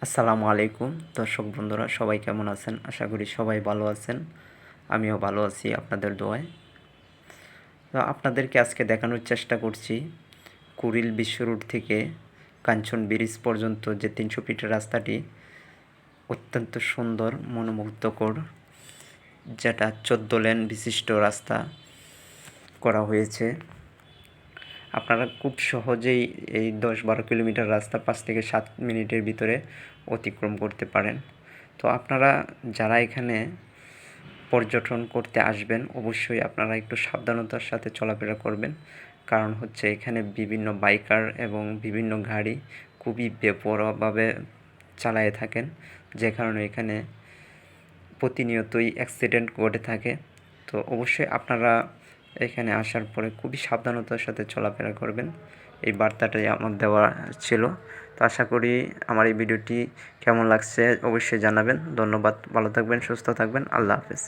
আসসালামু আলাইকুম দর্শক বন্ধুরা, সবাই কেমন আছেন? আশা করি সবাই ভালো আছেন। আমিও ভালো আছি আপনাদের দোয়ায়। তো আপনাদেরকে আজকে দেখানোর চেষ্টা করছি কুড়িল বিশ্ব রোড থেকে কাঞ্চন ব্রিজ পর্যন্ত যে 300 ফিটের রাস্তাটি অত্যন্ত সুন্দর, মনোমুগ্ধকর, যেটা 14 লেন বিশিষ্ট রাস্তা করা হয়েছে। আপনারা খুব সহজেই এই 10-12 কিলোমিটার রাস্তা 5 থেকে 7 মিনিটের ভিতরে অতিক্রম করতে পারেন। তো আপনারা যারা এখানে পর্যটন করতে আসবেন, অবশ্যই আপনারা একটু সাবধানতার সাথে চলাফেরা করবেন। কারণ হচ্ছে এখানে বিভিন্ন বাইকার এবং বিভিন্ন গাড়ি খুবই বেপরোয়াভাবে চালায়ে থাকেন, যে কারণে এখানে প্রতিনিয়তই অ্যাক্সিডেন্ট ঘটে থাকে। তো অবশ্যই আপনারা এখানে আসার পরে খুবই সাবধানতার সাথে চলাফেরা করবেন, এই বার্তাটাই আমার দেওয়া ছিল। তো আশা করি আমার এই ভিডিওটি কেমন লাগছে অবশ্যই জানাবেন। ধন্যবাদ, ভালো থাকবেন, সুস্থ থাকবেন, আল্লাহ হাফেজ।